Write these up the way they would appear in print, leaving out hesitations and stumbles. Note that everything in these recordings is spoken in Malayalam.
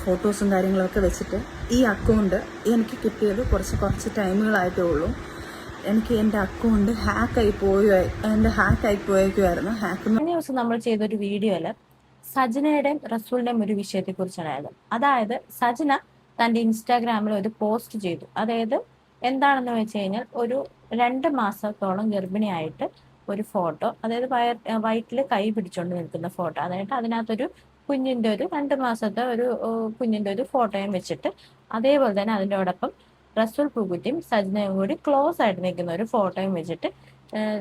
ഫോട്ടോസും കാര്യങ്ങളൊക്കെ വെച്ചിട്ട് ഈ അക്കൗണ്ട് എനിക്ക് കിട്ടിയത് കുറച്ച് ടൈമുകളായിട്ടേ ഉള്ളൂ. എനിക്ക് എൻ്റെ അക്കൗണ്ട് ഹാക്കായി പോയേക്കുമായിരുന്നു. കഴിഞ്ഞ ദിവസം നമ്മൾ ചെയ്തൊരു വീഡിയോയില് സജനയുടെയും റസൂലിന്റെയും ഒരു വിഷയത്തെ കുറിച്ചാണ്. അതായത് സജന തന്റെ ഇൻസ്റ്റാഗ്രാമിൽ ഒരു പോസ്റ്റ് ചെയ്തു. അതായത് എന്താണെന്ന് വെച്ച് കഴിഞ്ഞാൽ ഒരു 2 മാസത്തോളം ഗർഭിണിയായിട്ട് ഒരു ഫോട്ടോ, അതായത് വയറ്റിൽ കൈ പിടിച്ചുകൊണ്ട് നിൽക്കുന്ന ഫോട്ടോ, അതായത് അതിനകത്തൊരു കുഞ്ഞിന്റെ ഒരു 2 മാസത്തെ ഒരു കുഞ്ഞിന്റെ ഒരു ഫോട്ടോയും വെച്ചിട്ട്, അതേപോലെ തന്നെ അതിൻ്റെയോടൊപ്പം റസൂൽ പൂക്കുറ്റിയും സജനയും കൂടി ക്ലോസ് ആയിട്ട് നിൽക്കുന്ന ഒരു ഫോട്ടോയും വെച്ചിട്ട്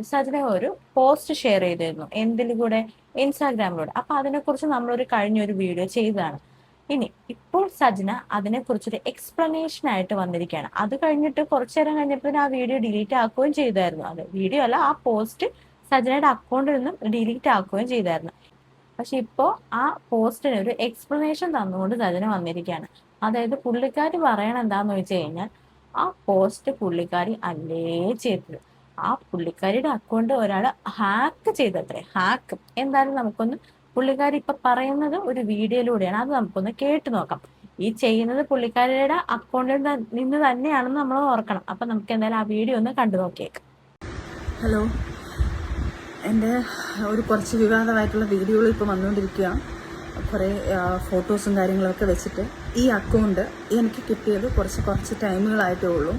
സജന ഒരു പോസ്റ്റ് ഷെയർ ചെയ്തിരുന്നു. എന്തിലൂടെ? ഇൻസ്റ്റാഗ്രാമിലൂടെ. അപ്പൊ അതിനെക്കുറിച്ച് നമ്മളൊരു കഴിഞ്ഞൊരു വീഡിയോ ചെയ്തതാണ്. ഇപ്പോൾ സജന അതിനെക്കുറിച്ചൊരു എക്സ്പ്ലനേഷൻ ആയിട്ട് വന്നിരിക്കുകയാണ്. അത് കഴിഞ്ഞിട്ട് കുറച്ചു നേരം കഴിഞ്ഞപ്പോൾ ആ വീഡിയോ ഡിലീറ്റ് ആക്കുകയും ചെയ്തായിരുന്നു. അത് വീഡിയോ അല്ല, ആ പോസ്റ്റ് സജനയുടെ അക്കൗണ്ടിൽ നിന്നും ഡിലീറ്റ് ആക്കുകയും ചെയ്തായിരുന്നു. പക്ഷെ ഇപ്പോൾ ആ പോസ്റ്റിന് ഒരു എക്സ്പ്ലനേഷൻ തന്നുകൊണ്ട് സജന വന്നിരിക്കുകയാണ്. അതായത് പുള്ളിക്കാരി പറയണ എന്താന്ന് വെച്ച് കഴിഞ്ഞാൽ, ആ പോസ്റ്റ് പുള്ളിക്കാരി അല്ലേ ചെയ്തത്, ആ പുള്ളിക്കാരിയുടെ അക്കൗണ്ട് ഒരാൾ ഹാക്ക് ചെയ്തത്രേ. ഹാക്ക് എന്തായാലും നമുക്കൊന്ന് പുള്ളിക്കാരി ഇപ്പൊ പറയുന്നത് ഒരു വീഡിയോയിലൂടെയാണ്, അത് നമുക്കൊന്ന് കേട്ടു നോക്കാം. ഈ ചെയ്യുന്നത് പുള്ളിക്കാരിയുടെ അക്കൗണ്ടിൽ നിന്ന് തന്നെയാണെന്ന് നമ്മൾ ഓർക്കണം. അപ്പൊ നമുക്ക് എന്തായാലും ആ വീഡിയോ ഒന്ന് കണ്ടു നോക്കിയേക്കാം. ഹലോ, എൻ്റെ കുറച്ച് വിവാദമായിട്ടുള്ള വീഡിയോകൾ ഇപ്പോൾ വന്നുകൊണ്ടിരിക്കുക. കുറേ ഫോട്ടോസും കാര്യങ്ങളൊക്കെ വെച്ചിട്ട് ഈ അക്കൗണ്ട് എനിക്ക് കിട്ടിയത് കുറച്ച് ടൈമുകളായിട്ടേ ഉള്ളൂ.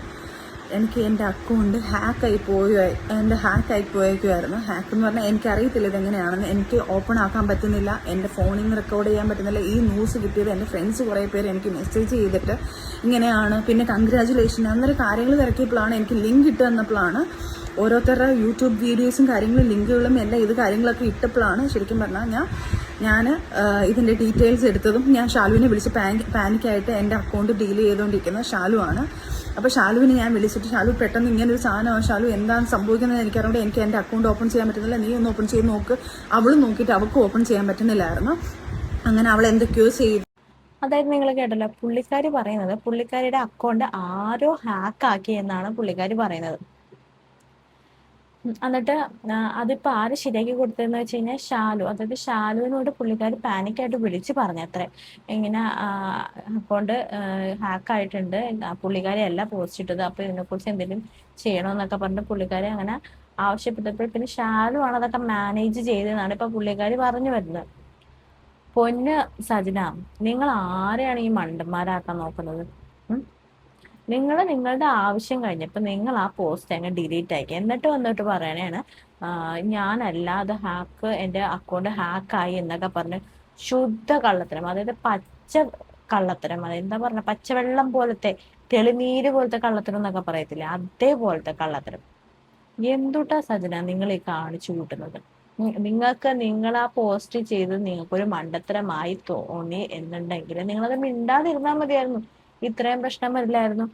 എനിക്ക് എൻ്റെ അക്കൗണ്ട് ഹാക്കായി പോയേക്കുമായിരുന്നു. ഹാക്ക് എന്ന് പറഞ്ഞാൽ എനിക്കറിയത്തില്ല ഇതെങ്ങനെയാണെന്ന്. എനിക്ക് ഓപ്പൺ ആക്കാൻ പറ്റുന്നില്ല, എൻ്റെ ഫോണിൽ നിന്ന് റെക്കോർഡ് ചെയ്യാൻ പറ്റുന്നില്ല. ഈ ന്യൂസ് കിട്ടിയത് എൻ്റെ ഫ്രണ്ട്സ് കുറേ പേര് എനിക്ക് മെസ്സേജ് ചെയ്തിട്ട് ഇങ്ങനെയാണ്, പിന്നെ കൺഗ്രാജുലേഷൻ അന്നൊരു കാര്യങ്ങൾ തിരക്കിയപ്പോഴാണ് എനിക്ക് ലിങ്ക് ഇട്ട് തന്നപ്പോഴാണ്, ഓരോരുത്തരുടെ യൂട്യൂബ് വീഡിയോസും കാര്യങ്ങളും ലിങ്കുകളും എല്ലാം ഇത് കാര്യങ്ങളൊക്കെ ഇട്ടപ്പോഴാണ് ശരിക്കും പറഞ്ഞാൽ ഞാൻ ഇതിൻ്റെ ഡീറ്റെയിൽസ് എടുത്തതും. ഞാൻ ഷാലുവിനെ വിളിച്ച് പാനിക്കായിട്ട് എൻ്റെ അക്കൗണ്ട് ഡീൽ ചെയ്തുകൊണ്ടിരിക്കുന്നത് ഷാലുവാണ്. അപ്പോൾ ഷാലുവിനെ ഞാൻ വിളിച്ചിട്ട്, ഷാലു പെട്ടെന്ന് ഇങ്ങനൊരു സാധനമാണ്, ഷാലു എന്താണ് സംഭവിക്കുന്നത് എനിക്കറിയാം, എനിക്ക് എൻ്റെ അക്കൗണ്ട് ഓപ്പൺ ചെയ്യാൻ പറ്റുന്നില്ല, നീ ഒന്ന് ഓപ്പൺ ചെയ്ത് നോക്ക്. അവളും നോക്കിയിട്ട് അവൾക്ക് ഓപ്പൺ ചെയ്യാൻ പറ്റുന്നില്ലായിരുന്നു. അങ്ങനെ അവൾ എന്തൊക്കെയോ ചെയ്തു. അതായത് നിങ്ങൾ കേട്ടല്ലോ, പുള്ളിക്കാരി പറയുന്നത് പുള്ളിക്കാരിയുടെ അക്കൗണ്ട് ആരോ ഹാക്കാക്കി എന്നാണ് പുള്ളിക്കാരി പറയുന്നത്. എന്നിട്ട് അതിപ്പോ ആര് ശരിയാക്കി കൊടുത്തതെന്ന് വെച്ച് കഴിഞ്ഞാൽ ഷാലു. അതായത് ഷാലുവിനോട് പുള്ളിക്കാരി പാനിക്കായിട്ട് വിളിച്ച് പറഞ്ഞത്രേ, ഇങ്ങനെ അക്കൗണ്ട് ഹാക്കായിട്ടുണ്ട്, പുള്ളിക്കാരി അല്ല പോസ്റ്റ് ഇട്ടത്, അപ്പൊ ഇതിനെക്കുറിച്ച് എന്തെങ്കിലും ചെയ്യണമെന്നൊക്കെ പറഞ്ഞിട്ട് പുള്ളിക്കാരി അങ്ങനെ ആവശ്യപ്പെട്ടപ്പോൾ പിന്നെ ഷാലു ആണ് അതൊക്കെ മാനേജ് ചെയ്തതെന്നാണ് ഇപ്പൊ പുള്ളിക്കാരി പറഞ്ഞു വരുന്നത്. പൊന്ന് സജന, നിങ്ങൾ ആരെയാണ് ഈ മണ്ടന്മാരാക്കാൻ നോക്കുന്നത്? നിങ്ങൾ നിങ്ങളുടെ ആവശ്യം കഴിഞ്ഞപ്പോൾ നിങ്ങൾ ആ പോസ്റ്റ് അങ്ങ് ഡിലീറ്റ് ആക്കി, എന്നിട്ട് വന്നിട്ട് പറയണേണ് ഞാനല്ലാതെ എൻ്റെ അക്കൗണ്ട് ഹാക്കായി എന്നൊക്കെ പറഞ്ഞ് ശുദ്ധ കള്ളത്തരം. അതായത് പച്ച കള്ളത്തരം. അതായത് എന്താ പറഞ്ഞ, പച്ചവെള്ളം പോലത്തെ, തെളിനീര് പോലത്തെ കള്ളത്തരം എന്നൊക്കെ പറയത്തില്ലേ, അതേപോലത്തെ കള്ളത്തരം. എന്തുട്ടാ സജന നിങ്ങൾ ഈ കാണിച്ചു കൂട്ടുന്നത്? നിങ്ങൾ ആ പോസ്റ്റ് ചെയ്ത് നിങ്ങൾക്കൊരു മണ്ടത്തരമായി തോന്നി എന്നുണ്ടെങ്കിൽ നിങ്ങളത് മിണ്ടാതിരുന്നാൽ മതിയായിരുന്നു, ഇത്രയും പ്രശ്നം വരില്ലായിരുന്നു.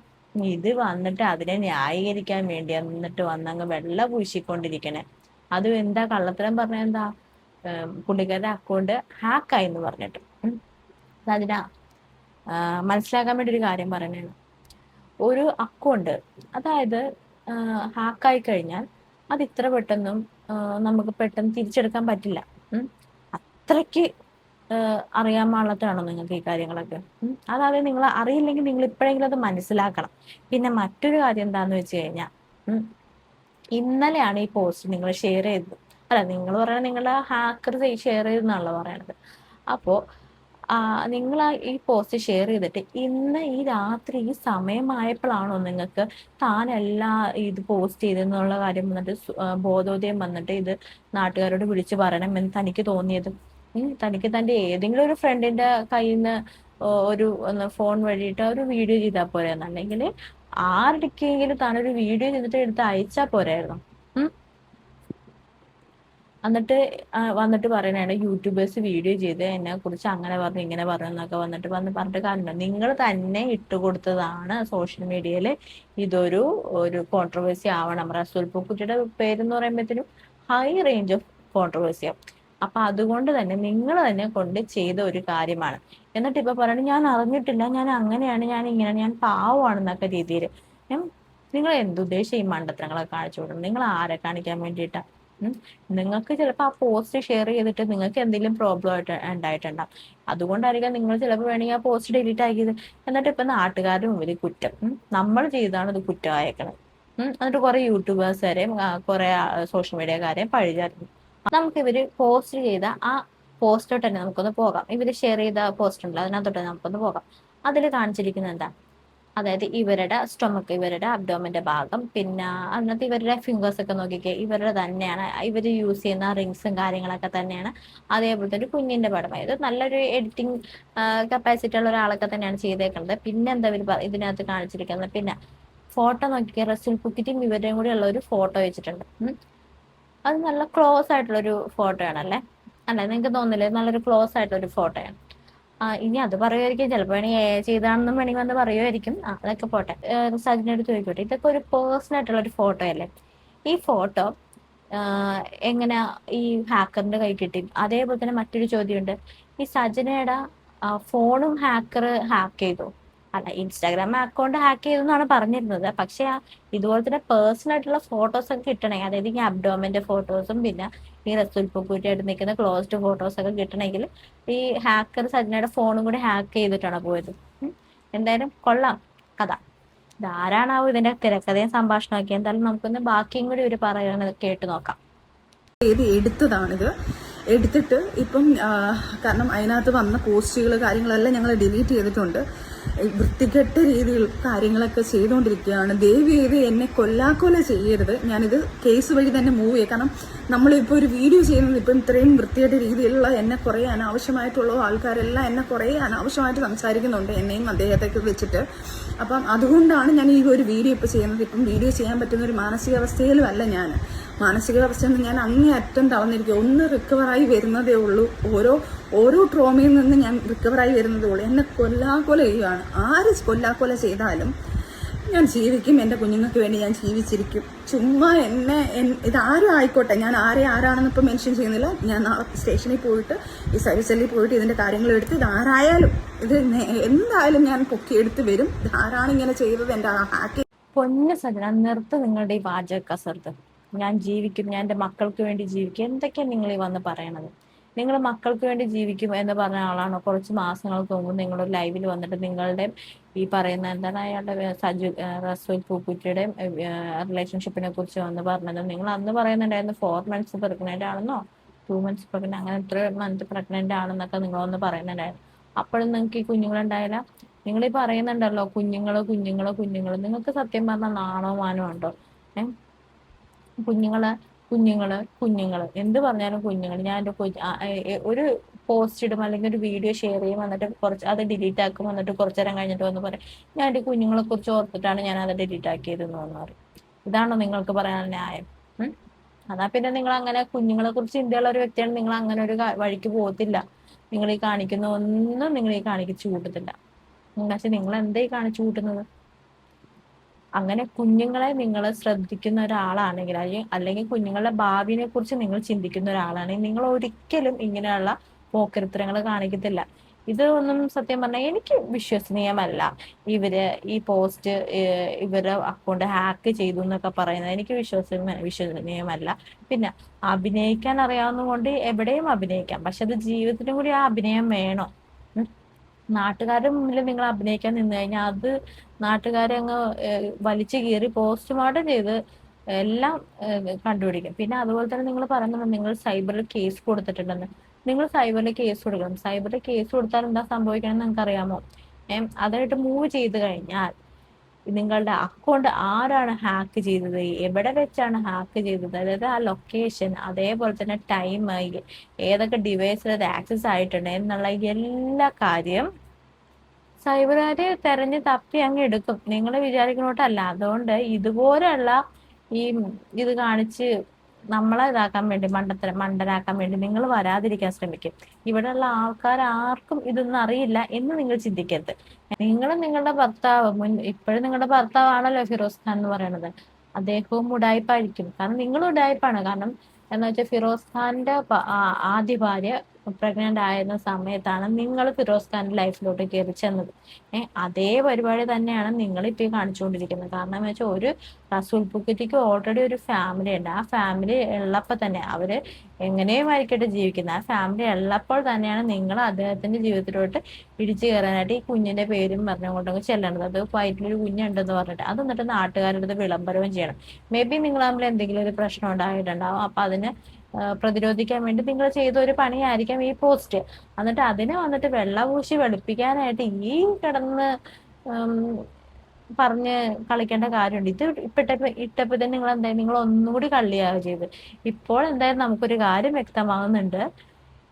ഇത് വന്നിട്ട് അതിനെ ന്യായീകരിക്കാൻ വേണ്ടി എന്നിട്ട് വന്നങ്ങ് വെള്ള പൂശിക്കൊണ്ടിരിക്കണേ. അതും എന്താ കള്ളത്തരം പറഞ്ഞ എന്താ, പുള്ളിക്കാരുടെ അക്കൗണ്ട് ഹാക്കായി എന്ന് പറഞ്ഞിട്ട്. അതിനാ മനസ്സിലാക്കാൻ വേണ്ടി ഒരു കാര്യം പറയണേണ്. ഒരു അക്കൗണ്ട് അതായത് ഹാക്കായി കഴിഞ്ഞാൽ അത് ഇത്ര പെട്ടെന്നും നമുക്ക് പെട്ടെന്ന് തിരിച്ചെടുക്കാൻ പറ്റില്ല. അത്രയ്ക്ക് അറിയാൻ പാടില്ലാത്തതാണോ നിങ്ങൾക്ക് ഈ കാര്യങ്ങളൊക്കെ? അതായത് നിങ്ങൾ അറിയില്ലെങ്കിൽ നിങ്ങൾ ഇപ്പോഴെങ്കിലും അത് മനസ്സിലാക്കണം. പിന്നെ മറ്റൊരു കാര്യം എന്താന്ന് വെച്ച് കഴിഞ്ഞാൽ, ഇന്നലെയാണ് ഈ പോസ്റ്റ് നിങ്ങൾ ഷെയർ ചെയ്തത്. അല്ല, നിങ്ങൾ പറയണത് നിങ്ങളുടെ ഹാക്കർ ഷെയർ ചെയ്തെന്നാണല്ലോ പറയണത്. അപ്പോൾ നിങ്ങൾ ഈ പോസ്റ്റ് ഷെയർ ചെയ്തിട്ട് ഇന്ന് ഈ രാത്രി ഈ സമയമായപ്പോഴാണോ നിങ്ങൾക്ക് താനെല്ലാം ഇത് പോസ്റ്റ് ചെയ്തെന്നുള്ള കാര്യം വന്നിട്ട് ബോധോദയം വന്നിട്ട് ഇത് നാട്ടുകാരോട് വിളിച്ചു പറയണമെന്ന് തനിക്ക് തോന്നിയത്? തനിക്ക് തന്റെ ഏതെങ്കിലും ഒരു ഫ്രണ്ടിന്റെ കയ്യിൽ നിന്ന് ഒരു ഫോൺ വഴിയിട്ട് ഒരു വീഡിയോ ചെയ്താൽ പോരായിരുന്നു, അല്ലെങ്കിൽ ആരുടെക്കെങ്കിലും താനൊരു വീഡിയോ ചെയ്തിട്ട് എടുത്ത് അയച്ചാൽ പോരായിരുന്നു. എന്നിട്ട് വന്നിട്ട് പറയണാണ് യൂട്യൂബേഴ്സ് വീഡിയോ ചെയ്ത് എന്നെ കുറിച്ച് അങ്ങനെ പറഞ്ഞു ഇങ്ങനെ പറഞ്ഞു എന്നൊക്കെ പറഞ്ഞിട്ട് കാര്യമില്ല. നിങ്ങൾ തന്നെ ഇട്ടുകൊടുത്തതാണ് സോഷ്യൽ മീഡിയയിൽ ഇതൊരു കോൺട്രവേഴ്സി ആവണം. റസൂൽ പൂക്കുറ്റിയുടെ പേരെന്ന് പറയുമ്പോഴത്തേനും ഹൈ റേഞ്ച് ഓഫ് കോൺട്രവേഴ്സിയാണ്. അപ്പൊ അതുകൊണ്ട് തന്നെ നിങ്ങൾ തന്നെ കൊണ്ട് ചെയ്ത ഒരു കാര്യമാണ്. എന്നിട്ട് ഇപ്പൊ പറയണത് ഞാൻ അറിഞ്ഞിട്ടില്ല, ഞാൻ അങ്ങനെയാണ്, ഞാൻ ഇങ്ങനെയാണ്, ഞാൻ പാവമാണെന്നൊക്കെ രീതിയിൽ. നിങ്ങൾ എന്തുദ്ദേശം ഈ മണ്ടത്തരങ്ങളൊക്കെ കാണിച്ചു കൊടുക്കണം? നിങ്ങൾ ആരെ കാണിക്കാൻ വേണ്ടിയിട്ടാ? ഉം. നിങ്ങൾക്ക് ചിലപ്പോൾ ആ പോസ്റ്റ് ഷെയർ ചെയ്തിട്ട് നിങ്ങൾക്ക് എന്തെങ്കിലും പ്രോബ്ലം ആയിട്ട് ഉണ്ടായിട്ടുണ്ടാവും. അതുകൊണ്ടായിരിക്കാം നിങ്ങൾ ചിലപ്പോൾ വേണമെങ്കിൽ ആ പോസ്റ്റ് ഡിലീറ്റ് ആക്കിയത്. എന്നിട്ട് ഇപ്പൊ നാട്ടുകാരുടെ മുമ്പിൽ കുറ്റം, നമ്മൾ ചെയ്താണ് ഇത് കുറ്റമായേക്കണം. എന്നിട്ട് കുറെ യൂട്യൂബേഴ്സുകാരെയും കുറെ സോഷ്യൽ മീഡിയക്കാരെയും പഴിചാരുന്നു. നമുക്ക് ഇവര് പോസ്റ്റ് ചെയ്ത ആ പോസ്റ്റോട്ട് തന്നെ നമുക്കൊന്ന് പോകാം. ഇവര് ഷെയർ ചെയ്ത പോസ്റ്റ് ഉണ്ടല്ലോ, അതിനകത്തോട്ട് നമുക്കൊന്ന് പോകാം. അതിൽ കാണിച്ചിരിക്കുന്നത് എന്താ? അതായത് ഇവരുടെ സ്റ്റൊമക്ക്, ഇവരുടെ അബ്ഡോമിന്റെ ഭാഗം, പിന്നെ അതിനകത്ത് ഇവരുടെ ഫിംഗേഴ്സ് ഒക്കെ നോക്കിക്കേ, ഇവരുടെ തന്നെയാണ്. ഇവർ യൂസ് ചെയ്യുന്ന റിങ്സും കാര്യങ്ങളൊക്കെ തന്നെയാണ്. അതേപോലെ തന്നെ ഒരു കുഞ്ഞിന്റെ പടം. ഇത് നല്ലൊരു എഡിറ്റിംഗ് കപ്പാസിറ്റി ഉള്ള ഒരാളൊക്കെ തന്നെയാണ് ചെയ്തേക്കുന്നത്. പിന്നെ എന്താ ഇവർ ഇതിനകത്ത് കാണിച്ചിരിക്കുന്നത്? പിന്നെ ഫോട്ടോ നോക്കിക്കേ, റസൂൽ പൂക്കിറ്റും ഇവരുടെയും കൂടി ഉള്ള ഒരു ഫോട്ടോ വെച്ചിട്ടുണ്ട്. അത് നല്ല ക്ലോസ് ആയിട്ടുള്ള ഒരു ഫോട്ടോ ആണല്ലേ? അല്ലേ, നിങ്ങൾക്ക് തോന്നില്ലേ നല്ലൊരു ക്ലോസ് ആയിട്ടുള്ള ഒരു ഫോട്ടോയാണ്? ഇനി അത് പറയുമായിരിക്കും, ചിലപ്പോൾ വേണമെങ്കിൽ ചെയ്താണെന്നും വേണമെങ്കിൽ വന്ന് പറയുമായിരിക്കും. അതൊക്കെ പോട്ടെ. സജിനോട് ചോദിക്കട്ടെ, ഇതൊക്കെ ഒരു പേഴ്സണൽ ആയിട്ടുള്ള ഒരു ഫോട്ടോ അല്ലേ? ഈ ഫോട്ടോ എങ്ങനെ ഈ ഹാക്കറിന്റെ കൈ കിട്ടി? അതേപോലെ തന്നെ മറ്റൊരു ചോദ്യമുണ്ട്, ഈ സജനയുടെ ഫോണും ഹാക്കർ ഹാക്ക് ചെയ്തു? അല്ല, ഇൻസ്റ്റാഗ്രാം അക്കൗണ്ട് ഹാക്ക് ചെയ്തു എന്നാണ് പറഞ്ഞിരുന്നത്. പക്ഷെ ഇതുപോലെ തന്നെ പേഴ്സണൽ ആയിട്ടുള്ള ഫോട്ടോസ് ഒക്കെ കിട്ടണമെങ്കിൽ, അതായത് ഈ അബ്ഡോമിന്റെ ഫോട്ടോസും പിന്നെ ഈ റസൂൽ പൂക്കുറ്റിയായിട്ട് നിൽക്കുന്ന ക്ലോസ്ഡ് ഫോട്ടോസ് ഒക്കെ കിട്ടണമെങ്കിൽ ഈ ഹാക്കർ സജ്ഞയുടെ ഫോണും കൂടി ഹാക്ക് ചെയ്തിട്ടാണ് പോയത്. എന്തായാലും കൊള്ളാം കഥ. ഇതാരാണാവോ ഇതിന്റെ തിരക്കഥയും സംഭാഷണമൊക്കെ? എന്തായാലും നമുക്കൊന്ന് ബാക്കിയും കൂടി ഒരു പറയുന്നത് കേട്ട് നോക്കാം. എടുത്തതാണിത്. എടുത്തിട്ട് ഇപ്പം കാരണം അതിനകത്ത് വന്ന പോസ്റ്റുകൾ കാര്യങ്ങളെല്ലാം ഞങ്ങൾ ഡിലീറ്റ് ചെയ്തിട്ടുണ്ട്. വൃത്തികെട്ട രീതിയിൽ കാര്യങ്ങളൊക്കെ ചെയ്തുകൊണ്ടിരിക്കുകയാണ്. ദയവ് ചെയ്ത് എന്നെ കൊല്ലാക്കൊല ചെയ്യരുത്. ഞാനിത് കേസ് വഴി തന്നെ മൂവ് ചെയ്യാം. കാരണം നമ്മളിപ്പോൾ ഒരു വീഡിയോ ചെയ്യുന്നത് ഇപ്പം ഇത്രയും വൃത്തികെട്ട രീതിയിലുള്ള എന്നെ കുറേ അനാവശ്യമായിട്ടുള്ള ആൾക്കാരെല്ലാം എന്നെ കുറേ അനാവശ്യമായിട്ട് സംസാരിക്കുന്നുണ്ട്, എന്നെയും അദ്ദേഹത്തെയൊക്കെ വെച്ചിട്ട്. അപ്പം അതുകൊണ്ടാണ് ഞാൻ ഈ ഒരു വീഡിയോ ഇപ്പോൾ ചെയ്യുന്നത്. ഇപ്പം വീഡിയോ ചെയ്യാൻ പറ്റുന്ന ഒരു മാനസികാവസ്ഥയിലും അല്ല ഞാൻ. മാനസികാവസ്ഥയിൽ നിന്ന് ഞാൻ അങ്ങേയറ്റം തളർന്നിരിക്കുക. ഒന്ന് റിക്കവറായി വരുന്നതേ ഉള്ളൂ. ഓരോ ട്രോമയിൽ നിന്ന് ഞാൻ റിക്കവറായി വരുന്നതേ ഉള്ളൂ. എന്നെ കൊല്ലാക്കൊല ചെയ്യുകയാണ്. ആര് കൊല്ലാക്കൊല ചെയ്താലും ഞാൻ ജീവിക്കും. എൻ്റെ കുഞ്ഞുങ്ങൾക്ക് വേണ്ടി ഞാൻ ജീവിച്ചിരിക്കും. ചുമ്മാ ഇതാരും ആയിക്കോട്ടെ, ഞാൻ ആരാണെന്ന് ഇപ്പം മെൻഷൻ ചെയ്യുന്നില്ല. ഞാൻ നാളെ സ്റ്റേഷനിൽ പോയിട്ട് ഈ സർവീസ് സെല്ലിൽ പോയിട്ട് ഇതിൻ്റെ കാര്യങ്ങൾ എടുത്ത് ഇതാരായാലും എന്തായാലും ഞാൻ പൊക്കിയെടുത്ത് വരും. ഇതാരാണ് ഇങ്ങനെ ചെയ്തത്, എൻ്റെ ഹാക്ക്. പൊന്നു സജന, നിർത്ത് നിങ്ങളുടെ ഈ വാചക കസർത്ത്. ഞാൻ ജീവിക്കും, ഞാൻ എൻ്റെ മക്കൾക്ക് വേണ്ടി ജീവിക്കും, എന്തൊക്കെയാണ് നിങ്ങൾ ഈ വന്ന് പറയണത്? നിങ്ങൾ മക്കൾക്ക് വേണ്ടി ജീവിക്കും എന്ന് പറഞ്ഞ ആളാണോ കുറച്ച് മാസങ്ങൾക്ക് മുമ്പ് നിങ്ങളൊരു ലൈവിൽ വന്നിട്ട് നിങ്ങളുടെ ഈ പറയുന്ന എന്താണ് അയാളുടെ റസൂൽ പൂക്കുറ്റിയുടെ റിലേഷൻഷിപ്പിനെ കുറിച്ച് വന്ന് പറഞ്ഞത്? നിങ്ങൾ അന്ന് പറയുന്നുണ്ടായിരുന്നു 4 months പ്രഗ്നന്റ് ആണെന്നോ 2 months പ്രഗ്നന്റ്, അങ്ങനെ 3 months പ്രഗ്നന്റ് ആണെന്നൊക്കെ നിങ്ങളൊന്ന് പറയുന്നുണ്ടായിരുന്നു. അപ്പോഴും നിങ്ങൾക്ക് ഈ കുഞ്ഞുങ്ങളുണ്ടായില്ല. നിങ്ങൾ ഈ പറയുന്നുണ്ടല്ലോ കുഞ്ഞുങ്ങള് കുഞ്ഞുങ്ങള് കുഞ്ഞുങ്ങള്, നിങ്ങൾക്ക് സത്യം പറഞ്ഞാൽ നാണോ മാനോ ഉണ്ടോ? കുഞ്ഞുങ്ങള് കുഞ്ഞുങ്ങള് കുഞ്ഞുങ്ങള് എന്ത് പറഞ്ഞാലും കുഞ്ഞുങ്ങൾ. ഞാൻ എൻ്റെ ഒരു പോസ്റ്റ് ഇടും അല്ലെങ്കിൽ ഒരു വീഡിയോ ഷെയർ ചെയ്യും, എന്നിട്ട് അത് ഡിലീറ്റ് ആക്കും, എന്നിട്ട് കുറച്ചു നേരം കഴിഞ്ഞിട്ട് വന്ന് പറയും ഞാൻ എൻ്റെ കുഞ്ഞുങ്ങളെ കുറിച്ച് ഓർത്തിട്ടാണ് ഞാൻ അത് ഡിലീറ്റ് ആക്കിയതെന്ന് പറയും. ഇതാണോ നിങ്ങൾക്ക് പറയാൻ ന്യായം? അതാ പിന്നെ നിങ്ങൾ അങ്ങനെ കുഞ്ഞുങ്ങളെ കുറിച്ച് ചിന്തയുള്ള ഒരു വ്യക്തിയാണ്, നിങ്ങൾ അങ്ങനെ ഒരു വഴിക്ക് പോകത്തില്ല. നിങ്ങൾ ഈ കാണിക്കുന്ന ഒന്നും നിങ്ങൾ ഈ കാണിച്ചു കൂട്ടത്തില്ല. പക്ഷെ നിങ്ങൾ എന്താ ഈ കാണിച്ചു കൂട്ടുന്നത്? അങ്ങനെ കുഞ്ഞുങ്ങളെ നിങ്ങൾ ശ്രദ്ധിക്കുന്ന ഒരാളാണെങ്കിൽ, അല്ലെങ്കിൽ കുഞ്ഞുങ്ങളുടെ ഭാവിനെ കുറിച്ച് നിങ്ങൾ ചിന്തിക്കുന്ന ഒരാളാണെങ്കിൽ നിങ്ങൾ ഒരിക്കലും ഇങ്ങനെയുള്ള പോക്കരുത്തരങ്ങൾ കാണിക്കത്തില്ല. ഇത് ഒന്നും സത്യം പറഞ്ഞാൽ എനിക്ക് വിശ്വസനീയമല്ല. ഇവര് ഈ പോസ്റ്റ് ഇവരുടെ അക്കൗണ്ട് ഹാക്ക് ചെയ്തു എന്നൊക്കെ പറയുന്നത് എനിക്ക് വിശ്വസനീയമല്ല. പിന്നെ അഭിനയിക്കാൻ അറിയാവുന്നതുകൊണ്ട് എവിടെയും അഭിനയിക്കാം, പക്ഷെ അത് ജീവിതത്തിനും കൂടി ആ അഭിനയം വേണോ? നാട്ടുകാരുടെ മുന്നിൽ നിങ്ങൾ അഭിനയിക്കാൻ നിന്ന് കഴിഞ്ഞാൽ അത് നാട്ടുകാരെ അങ്ങ് വലിച്ചു കീറി പോസ്റ്റ്മോർട്ടം ചെയ്ത് എല്ലാം കണ്ടുപിടിക്കും. പിന്നെ അതുപോലെ തന്നെ നിങ്ങൾ പറയുന്നത് നിങ്ങൾ സൈബറിൽ കേസ് കൊടുത്തിട്ടുണ്ടെന്ന്. നിങ്ങൾ സൈബറിൽ കേസ് കൊടുക്കണം. സൈബറിൽ കേസ് കൊടുത്താൽ എന്താ സംഭവിക്കണമെന്ന് നിങ്ങൾക്ക് അറിയാമോ? അതായിട്ട് മൂവ് ചെയ്ത് കഴിഞ്ഞാൽ നിങ്ങളുടെ അക്കൗണ്ട് ആരാണ് ഹാക്ക് ചെയ്തത്, എവിടെ വെച്ചാണ് ഹാക്ക് ചെയ്തത്, അതായത് ആ ലൊക്കേഷൻ, അതേപോലെ തന്നെ ടൈം, ഏതൊക്കെ ഡിവൈസിൽ അത് ആക്സസ് ആയിട്ടുണ്ട് എന്നുള്ള എല്ലാ കാര്യം സൈബറുകാര് തെരഞ്ഞ് തപ്പി അങ്ങ് എടുക്കും. നിങ്ങൾ വിചാരിക്കുന്നോട്ടല്ല. അതുകൊണ്ട് ഇതുപോലെയുള്ള ഈ ഇത് കാണിച്ച് നമ്മളെ ഇതാക്കാൻ വേണ്ടി മണ്ടനാക്കാൻ വേണ്ടി നിങ്ങൾ വരാതിരിക്കാൻ ശ്രമിക്കും. ഇവിടെയുള്ള ആൾക്കാർ ആർക്കും ഇതൊന്നും അറിയില്ല എന്ന് നിങ്ങൾ ചിന്തിക്കരുത്. നിങ്ങളുടെ ഭർത്താവ് ഇപ്പോഴും നിങ്ങളുടെ ഭർത്താവാണല്ലോ ഫിറോസ് ഖാൻ എന്ന് പറയുന്നത്. അദ്ദേഹവും ഉഡായിപ്പായിരിക്കും. കാരണം നിങ്ങൾ ഉഡായിപ്പാണ്. കാരണം എന്ന് വെച്ചാൽ ഫിറോസ് ഖാന്റെ ആദ്യ ഭാര്യ പ്രഗ്നന്റ് ആയിരുന്ന സമയത്താണ് നിങ്ങൾ ഫിറോസ് ഖാന്റെ ലൈഫിലോട്ട് കയറി ചെന്നത്. അതേ പരിപാടി തന്നെയാണ് നിങ്ങൾ ഇപ്പൊ കാണിച്ചുകൊണ്ടിരിക്കുന്നത്. കാരണം എന്ന് വെച്ചാൽ ഒരു റസൂൽ പൂക്കുറ്റിക്ക് ഓൾറെഡി ഒരു ഫാമിലി ഉണ്ട്. ആ ഫാമിലി ഉള്ളപ്പോൾ തന്നെ അവര് എങ്ങനെയും ആയിരിക്കട്ടെ ജീവിക്കുന്നത്. ആ ഫാമിലി ഉള്ളപ്പോൾ തന്നെയാണ് നിങ്ങൾ അദ്ദേഹത്തിന്റെ ജീവിതത്തിലോട്ട് ഇടിച്ചു കയറാനായിട്ട് ഈ കുഞ്ഞിന്റെ പേരും പറഞ്ഞുകൊണ്ടങ്ങ് ചെല്ലേണ്ടത്. അത് വയറ്റിലൊരു കുഞ്ഞുണ്ടെന്ന് പറഞ്ഞിട്ട് അത് എന്നിട്ട് നാട്ടുകാരുടെ അടുത്ത് വിളംബരവും ചെയ്യണം. മേ ബി നിങ്ങൾ തമ്മിൽ എന്തെങ്കിലും ഒരു പ്രശ്നം ഉണ്ടായിട്ടുണ്ടാവും. അപ്പൊ അതിന് പ്രതിരോധിക്കാൻ വേണ്ടി നിങ്ങൾ ചെയ്ത ഒരു പണിയായിരിക്കാം ഈ പോസ്റ്റ്. എന്നിട്ട് അതിനെ വന്നിട്ട് വെള്ളപൂശി വെളുപ്പിക്കാനായിട്ട് ഈ കിടന്ന് പറഞ്ഞ് കളിക്കേണ്ട കാര്യമുണ്ട്. ഇത് ഇട്ടപ്പോ തന്നെ നിങ്ങൾ എന്തായാലും നിങ്ങൾ ഒന്നുകൂടി കള്ളിയാവുക ചെയ്ത്. ഇപ്പോൾ എന്തായാലും നമുക്കൊരു കാര്യം വ്യക്തമാകുന്നുണ്ട്.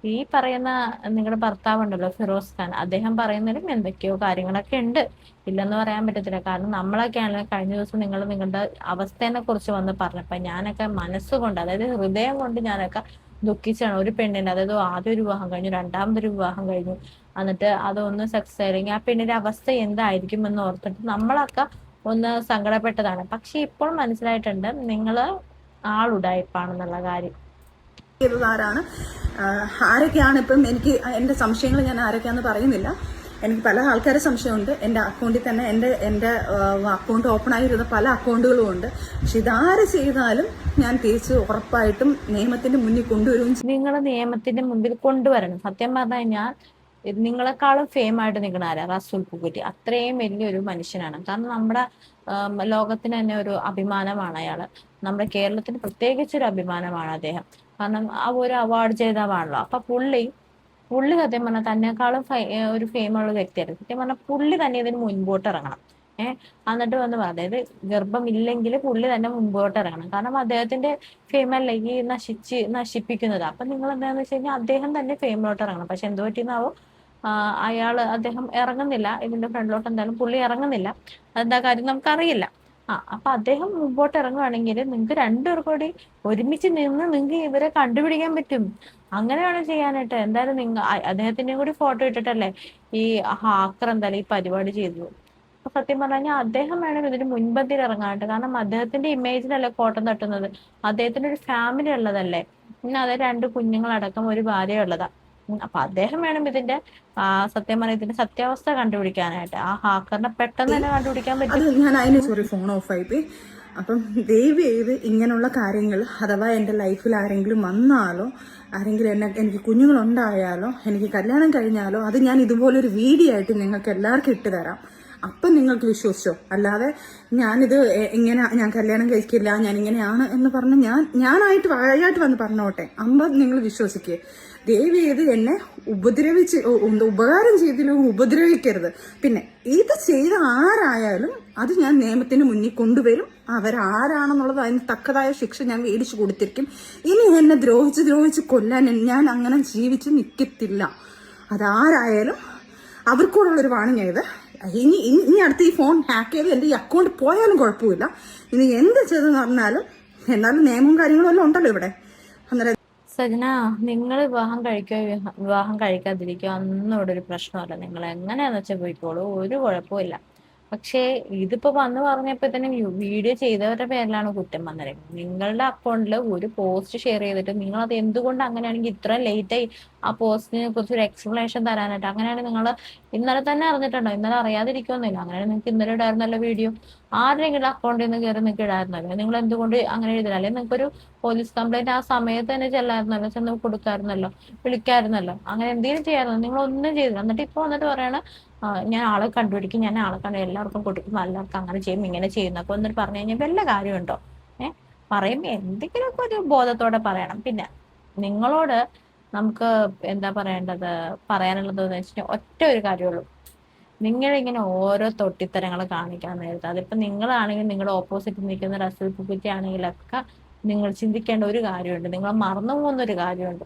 ഈ പറയുന്ന നിങ്ങളുടെ ഭർത്താവ് ഉണ്ടല്ലോ ഫിറോസ് ഖാൻ, അദ്ദേഹം പറയുന്നതിലും എന്തൊക്കെയോ കാര്യങ്ങളൊക്കെ ഉണ്ട്. ഇല്ലെന്ന് പറയാൻ പറ്റത്തില്ല. കാരണം നമ്മളൊക്കെയാണല്ലോ കഴിഞ്ഞ ദിവസം നിങ്ങളുടെ അവസ്ഥേനെ കുറിച്ച് വന്ന് പറഞ്ഞപ്പോ ഞാനൊക്കെ മനസ്സുകൊണ്ട്, അതായത് ഹൃദയം കൊണ്ട് ഞാനൊക്കെ ദുഃഖിച്ചാണ്. ഒരു പെണ്ണിന്റെ, അതായത് ആദ്യം ഒരു വിവാഹം കഴിഞ്ഞു, രണ്ടാമതൊരു വിവാഹം കഴിഞ്ഞു, എന്നിട്ട് അതൊന്നും സക്സസ് ആയില്ലെങ്കിൽ ആ പെണ്ണിന്റെ അവസ്ഥ എന്തായിരിക്കും എന്ന് ഓർത്തിട്ട് നമ്മളൊക്കെ ഒന്ന് സങ്കടപ്പെട്ടതാണ്. പക്ഷെ ഇപ്പോൾ മനസ്സിലായിട്ടുണ്ട് നിങ്ങള് ആളുടായ്പാണെന്നുള്ള കാര്യം. ചെയ്തത് ആരാണ്, ആരൊക്കെയാണ് ഇപ്പം എനിക്ക് എൻ്റെ സംശയങ്ങൾ ഞാൻ ആരൊക്കെയാണെന്ന് പറയുന്നില്ല. എനിക്ക് പല ആൾക്കാരെ സംശയമുണ്ട്. എൻ്റെ അക്കൗണ്ടിൽ തന്നെ എൻ്റെ അക്കൗണ്ട് ഓപ്പൺ ആയിരുന്ന പല അക്കൗണ്ടുകളും ഉണ്ട്. പക്ഷെ ഇതാര് ചെയ്താലും ഞാൻ തിരിച്ച് ഉറപ്പായിട്ടും നിയമത്തിന്റെ മുന്നിൽ കൊണ്ടുവരും. നിങ്ങൾ നിയമത്തിന്റെ മുമ്പിൽ കൊണ്ടുവരണം. സത്യം പറഞ്ഞു കഴിഞ്ഞാൽ നിങ്ങളെക്കാളും ഫെയിം ആയിട്ട് നിൽക്കുന്ന ആരാ? റസൂൽ പൂക്കുറ്റി. അത്രയും വലിയൊരു മനുഷ്യനാണ്. കാരണം നമ്മുടെ ലോകത്തിന് തന്നെ ഒരു അഭിമാനമാണ് അയാള്. നമ്മുടെ കേരളത്തിന് പ്രത്യേകിച്ച് ഒരു അഭിമാനമാണ് അദ്ദേഹം. കാരണം ആ ഒരു അവാർഡ് ജേതാവാണല്ലോ. അപ്പൊ പുള്ളി സത്യം പറഞ്ഞാൽ തന്നെക്കാളും ഒരു ഫെയിമുള്ള വ്യക്തിയായിരുന്നു. സത്യം പറഞ്ഞാൽ പുള്ളി തന്നെ ഇതിന് മുൻപോട്ട് ഇറങ്ങണം. എന്നിട്ട് വന്ന് അതായത് ഗർഭമില്ലെങ്കിൽ പുള്ളി തന്നെ മുമ്പോട്ട് ഇറങ്ങണം. കാരണം അദ്ദേഹത്തിന്റെ ഫെയിമല്ലേ ഈ നശിപ്പിക്കുന്നത്. അപ്പൊ നിങ്ങൾ എന്താണെന്ന് വെച്ച് കഴിഞ്ഞാൽ അദ്ദേഹം തന്നെ ഫെയിമിലോട്ട് ഇറങ്ങണം. പക്ഷെ എന്ത് പറ്റിയെന്നാവോ അദ്ദേഹം ഇറങ്ങുന്നില്ല. ഇതിന്റെ ഫ്രണ്ടിലോട്ട് എന്തായാലും പുള്ളി ഇറങ്ങുന്നില്ല. അതെന്താ കാര്യം നമുക്കറിയില്ല. അപ്പൊ അദ്ദേഹം മുമ്പോട്ട് ഇറങ്ങുവാണെങ്കിൽ നിങ്ങൾക്ക് രണ്ടുപേർ കൂടി ഒരുമിച്ച് നിന്ന് നിങ്ങൾക്ക് ഇവരെ കണ്ടുപിടിക്കാൻ പറ്റും. അങ്ങനെയാണ് ചെയ്യാനായിട്ട്. എന്തായാലും അദ്ദേഹത്തിന്റെയും കൂടി ഫോട്ടോ ഇട്ടിട്ടല്ലേ ഈ ഹാക്കർ എന്തായാലും ഈ പരിപാടി ചെയ്തത്. അപ്പൊ സത്യം പറഞ്ഞു കഴിഞ്ഞാൽ അദ്ദേഹം വേണം ഇതിന് മുൻപന്തിയിൽ ഇറങ്ങാനായിട്ട്. കാരണം അദ്ദേഹത്തിന്റെ ഇമേജിനല്ലേ കോട്ടം തട്ടുന്നത്. അദ്ദേഹത്തിന് ഒരു ഫാമിലി ഉള്ളതല്ലേ. പിന്നെ അതെ 2 കുഞ്ഞുങ്ങളടക്കം ഒരു ഭാര്യ ഉള്ളതാ. അപ്പൊ അദ്ദേഹം വേണം ഇതിന്റെ സത്യം പറഞ്ഞ ഇതിന്റെ സത്യാവസ്ഥ കണ്ടുപിടിക്കാനായിട്ട്. ആ ഹാക്കറിനെ പെട്ടെന്ന് തന്നെ കണ്ടുപിടിക്കാൻ പറ്റും. അത് ഞാൻ അതിന് സോറി ഫോൺ ഓഫ് ആയിപ്പോയി. അപ്പം ദയവ് ചെയ്ത് ഇങ്ങനെയുള്ള കാര്യങ്ങൾ അഥവാ എൻ്റെ ലൈഫിൽ ആരെങ്കിലും വന്നാലോ, ആരെങ്കിലും എനിക്ക് കുഞ്ഞുങ്ങളുണ്ടായാലോ, എനിക്ക് കല്യാണം കഴിഞ്ഞാലോ, അത് ഞാൻ ഇതുപോലൊരു വീഡിയോ ആയിട്ട് നിങ്ങൾക്ക് എല്ലാവർക്കും ഇട്ട് തരാം. അപ്പം നിങ്ങൾക്ക് വിശ്വസിച്ചോ. അല്ലാതെ ഞാനിത് ഞാൻ കല്യാണം കഴിക്കില്ല, ഞാൻ ഇങ്ങനെയാണ് എന്ന് പറഞ്ഞ് ഞാനായിട്ട് വായായിട്ട് വന്ന് പറഞ്ഞോട്ടെ, നിങ്ങൾ വിശ്വസിക്കുക. ദയവ് ചെയ്ത് എന്നെ ഉപകാരം ചെയ്തിലും ഉപദ്രവിക്കരുത്. പിന്നെ ഇത് ചെയ്ത ആരായാലും അത് ഞാൻ നിയമത്തിന് മുന്നിൽ കൊണ്ടുവരും. അവരാരാണെന്നുള്ളത് അതിന് തക്കതായ ശിക്ഷ ഞാൻ മേടിച്ചു കൊടുത്തിരിക്കും. ഇനി എന്നെ ദ്രോഹിച്ച് കൊല്ലാൻ ഞാൻ അങ്ങനെ ജീവിച്ച് നിൽക്കത്തില്ല. അതാരായാലും അവർക്കൂടുള്ളൊരു വാണിംഗ് ആയത്. ഇനി അടുത്ത് ഈ ഫോൺ ഹാക്ക് ചെയ്ത് എൻ്റെ ഈ അക്കൗണ്ട് പോയാലും കുഴപ്പമില്ല. ഇനി എന്ത് ചെയ്തെന്ന് പറഞ്ഞാലും എന്നാലും നിയമവും കാര്യങ്ങളും എല്ലാം ഉണ്ടല്ലോ ഇവിടെ. അന്നേരം സജന, നിങ്ങൾ വിവാഹം കഴിക്കാതിരിക്കുക ഒന്നും ഇവിടെ ഒരു പ്രശ്നമല്ല. നിങ്ങൾ എങ്ങനെയാന്ന് വെച്ചാൽ പോയിക്കോളൂ, ഒരു കുഴപ്പമില്ല. പക്ഷേ ഇതിപ്പോ വന്ന് പറഞ്ഞപ്പോ തന്നെ വീഡിയോ ചെയ്തവരുടെ പേരിലാണ് കുറ്റം വന്നിരിക്കുന്നത്. നിങ്ങളുടെ അക്കൗണ്ടിൽ ഒരു പോസ്റ്റ് ഷെയർ ചെയ്തിട്ട് നിങ്ങൾ അത് എന്തുകൊണ്ട് അങ്ങനെയാണെങ്കിൽ ഇത്ര ലേറ്റായി ആ പോസ്റ്റിനെ കുറിച്ച് ഒരു എക്സ്പ്ലനേഷൻ തരാനായിട്ട്. അങ്ങനെയാണെങ്കിൽ നിങ്ങൾ ഇന്നലെ തന്നെ അറിഞ്ഞിട്ടുണ്ടോ? ഇന്നലെ അറിയാതിരിക്കുന്നില്ല. അങ്ങനെയാണെങ്കിൽ നിങ്ങൾക്ക് ഇന്നലെ ഇടായിരുന്നല്ലോ വീഡിയോ. ആരുടെയെങ്കിലും അക്കൗണ്ടിൽ നിന്ന് കയറി നിങ്ങൾക്ക് ഇടായിരുന്നല്ലോ. നിങ്ങൾ എന്തുകൊണ്ട് അങ്ങനെ എഴുതില്ല? അല്ലെങ്കിൽ നിങ്ങൾക്കൊരു പോലീസ് കംപ്ലൈന്റ് ആ സമയത്ത് തന്നെ ചെല്ലായിരുന്നല്ലോ, ചെന്ന് കൊടുക്കായിരുന്നല്ലോ, വിളിക്കായിരുന്നല്ലോ, അങ്ങനെ എന്തെങ്കിലും ചെയ്യാമായിരുന്നു. നിങ്ങൾ ഒന്നും ചെയ്തില്ല. എന്നിട്ട് ഇപ്പൊ വന്നിട്ട് പറയണ ഞാൻ ആളെ കണ്ടുപിടിക്കും, ഞാൻ ആളെ കണ്ടു എല്ലാവർക്കും കൊടുക്കും, എല്ലാവർക്കും അങ്ങനെ ചെയ്യും ഇങ്ങനെ ചെയ്യുന്നു. അപ്പൊ എന്നിട്ട് പറഞ്ഞു കഴിഞ്ഞാൽ വല്ല കാര്യമുണ്ടോ? പറയുമ്പോ എന്തെങ്കിലുമൊക്കെ ഒരു ബോധത്തോടെ പറയണം. പിന്നെ നിങ്ങളോട് നമുക്ക് എന്താ പറയാനുള്ളത് എന്ന് വെച്ചാൽ ഒറ്റ ഒരു കാര്യമുള്ളൂ. നിങ്ങളിങ്ങനെ ഓരോ തൊട്ടിത്തരങ്ങൾ കാണിക്കാൻ നേരത്തെ, അതിപ്പോ നിങ്ങളാണെങ്കിൽ നിങ്ങളുടെ ഓപ്പോസിറ്റ് നിൽക്കുന്ന റസൂൽ പൂക്കുറ്റി ആണെങ്കിലൊക്കെ നിങ്ങൾ ചിന്തിക്കേണ്ട ഒരു കാര്യമുണ്ട്. നിങ്ങൾ മറന്നു പോകുന്ന ഒരു കാര്യമുണ്ട്.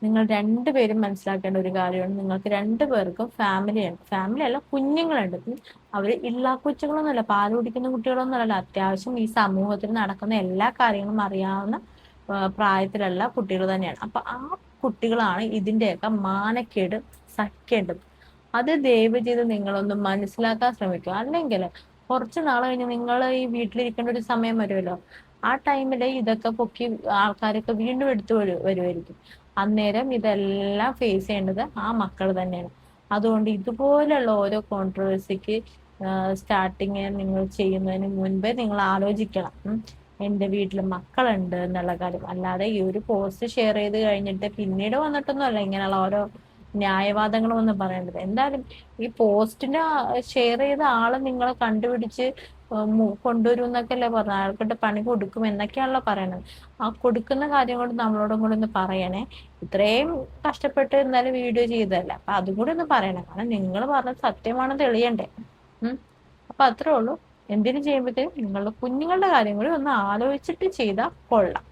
നിങ്ങൾ രണ്ടുപേരും മനസ്സിലാക്കേണ്ട ഒരു കാര്യമാണ്. നിങ്ങൾക്ക് രണ്ടുപേർക്കും ഫാമിലിയുണ്ട്. ഫാമിലി അല്ല, കുഞ്ഞുങ്ങളുണ്ട്. അവര് കൊച്ചുകളൊന്നുമല്ല, പാല് കുടിക്കുന്ന കുട്ടികളൊന്നുമല്ല. അത്യാവശ്യം ഈ സമൂഹത്തിൽ നടക്കുന്ന എല്ലാ കാര്യങ്ങളും അറിയാവുന്ന പ്രായത്തിലുള്ള കുട്ടികൾ തന്നെയാണ്. അപ്പൊ ആ കുട്ടികളാണ് ഇതിന്റെയൊക്കെ മാനക്കേട് സഹിക്കേണ്ടത്. അത് ദയവ് ചെയ്ത് നിങ്ങളൊന്ന് മനസ്സിലാക്കാൻ ശ്രമിക്കുക. അല്ലെങ്കിൽ കുറച്ച് നാൾ കഴിഞ്ഞ് നിങ്ങൾ ഈ വീട്ടിലിരിക്കേണ്ട ഒരു സമയം വരുമല്ലോ. ആ ടൈമിൽ ഇതൊക്കെ പൊക്കി ആൾക്കാരൊക്കെ വീണ്ടും വരുമായിരിക്കും. അന്നേരം ഇതെല്ലാം ഫേസ് ചെയ്യേണ്ടത് ആ മക്കൾ തന്നെയാണ്. അതുകൊണ്ട് ഇതുപോലുള്ള ഓരോ കോൺട്രവേഴ്സിക്ക് സ്റ്റാർട്ടിങ് നിങ്ങൾ ചെയ്യുന്നതിന് മുൻപേ നിങ്ങൾ ആലോചിക്കണം. എൻ്റെ വീട്ടിൽ മക്കളുണ്ട് എന്നുള്ള കാര്യം. അല്ലാതെ ഈ ഒരു പോസ്റ്റ് ഷെയർ ചെയ്ത് കഴിഞ്ഞിട്ട് പിന്നീട് വന്നിട്ടൊന്നും അല്ല ഇങ്ങനെയുള്ള ഓരോ ന്യായവാദങ്ങളൊന്നും പറയേണ്ടത്. എന്തായാലും ഈ പോസ്റ്റിന് ഷെയർ ചെയ്ത ആള് നിങ്ങളെ കണ്ടുപിടിച്ച് കൊണ്ടുവരും എന്നൊക്കെ അല്ലേ പറഞ്ഞത്. അയാൾക്കിട്ട് പണി കൊടുക്കും എന്നൊക്കെയാണല്ലോ പറയണത്. ആ കൊടുക്കുന്ന കാര്യം കൊണ്ട് നമ്മളോടും കൂടെ ഒന്ന് പറയണേ. ഇത്രയും കഷ്ടപ്പെട്ട് എന്നാലും വീഡിയോ ചെയ്തതല്ല, അപ്പൊ അതും കൂടി ഒന്ന് പറയണേ. കാരണം നിങ്ങൾ പറഞ്ഞത് സത്യമാണെന്ന് തെളിയണ്ടേ. അപ്പൊ അത്രേ ഉള്ളൂ. എന്തിനു ചെയ്യുമ്പോഴത്തേക്കും നിങ്ങളുടെ കുഞ്ഞുങ്ങളുടെ കാര്യം കൂടി ഒന്ന് ആലോചിച്ചിട്ട് ചെയ്താൽ കൊള്ളാം.